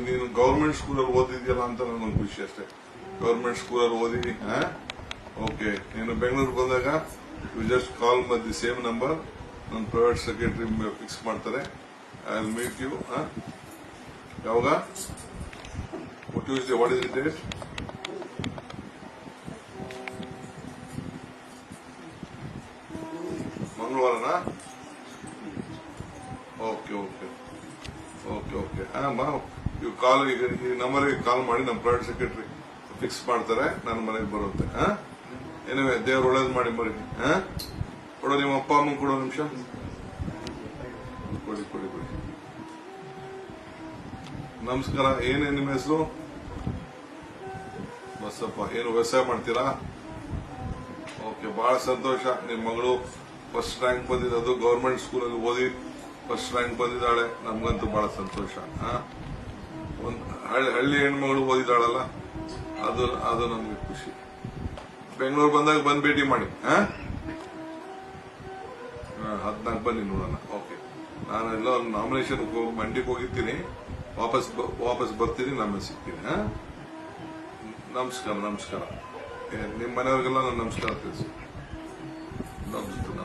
ನೀನು ಗೌರ್ಮೆಂಟ್ ಸ್ಕೂಲಲ್ಲಿ ಓದಿದ್ಯಲ್ಲ ಅಂತ ನನಗೊಂದು ಖುಷಿ ಅಷ್ಟೇ. ಗೌರ್ಮೆಂಟ್ ಸ್ಕೂಲಲ್ಲಿ ಓದಿ ಓಕೆ. ನೀನು ಬೆಂಗಳೂರಿಗೆ ಬಂದಾಗ ಯು ಜಸ್ಟ್ ಕಾಲ್ ಮತ್ ದಿ ಸೇಮ್ ನಂಬರ್. ನನ್ನ ಪ್ರೈವೇಟ್ ಸೆಕ್ರೆಟರಿ ಫಿಕ್ಸ್ ಮಾಡ್ತಾರೆ. I will meet you. ಯಾವಾಗ? Tuesday. What is the date? ಮಂಗಳವಾರನಾ? Okay okay okay okay. ಇವು ಕಾಲ್ ಈಗ ಈ ನಂಬರ್ಗೆ ಕಾಲ್ ಮಾಡಿ ನಮ್ಮ ಪ್ರೈವೇಟ್ ಸೆಕ್ರೆಟರಿ ಫಿಕ್ಸ್ ಮಾಡ್ತಾರೆ. ನನ್ನ ಮನೆಗೆ ಬರುತ್ತೆ. ಏನಿವೆ ದೇವ್ರು ಒಳ್ಳೇದು ಮಾಡಿ ಮರಿ. ಕೊಡೋ ನಿಮ್ಮ ಅಪ್ಪ ಅಮ್ಮ ಕೊಡೋ ನಿಮಿಷ ಕೊಡಿ ಕೊಡಿ ಕೊಡಿ. ನಮಸ್ಕಾರ. ಏನೇ ನಿಮ್ಮ ಹೆಸರು? ಬಸಪ್ಪ. ಏನು ವ್ಯವಸಾಯ ಮಾಡ್ತೀರಾ? ಓಕೆ, ಬಹಳ ಸಂತೋಷ. ನಿಮ್ಮ ಮಗಳು ಫಸ್ಟ್ ರ್ಯಾಂಕ್ ಬಂದಿದ್ದು ಗೌರ್ಮೆಂಟ್ ಸ್ಕೂಲಲ್ಲಿ ಓದಿ ಫಸ್ಟ್ ರ್ಯಾಂಕ್ ಬಂದಿದ್ದಾಳೆ. ನಮ್ಗಂತೂ ಬಹಳ ಸಂತೋಷ. ಒಂದು ಹಳ್ಳಿ ಹೆಣ್ಮಗಳು ಓದಿದಾಳಲ್ಲ, ಅದು ನಮ್ಗೆ ಖುಷಿ. ಬೆಂಗಳೂರು ಬಂದಾಗ ಬಂದ್ ಭೇಟಿ ಮಾಡಿ. 14 ಬನ್ನಿ ನೋಡೋಣ. ಓಕೆ, ನಾನು ಎಲ್ಲ ನಾಮಿನೇಷನ್ ಮಂಡಿಗೆ ಹೋಗಿರ್ತೀನಿ. ವಾಪಸ್ ಬರ್ತೀನಿ. ನಾನು ಸಿಗ್ತೀನಿ. ನಮಸ್ಕಾರ ನಮಸ್ಕಾರ. ನಿಮ್ಮ ಮನೆಯವ್ರಿಗೆಲ್ಲ ನಾನು ನಮಸ್ಕಾರ ತಿಳಿಸಿ. ನಮಸ್ಕಾರ.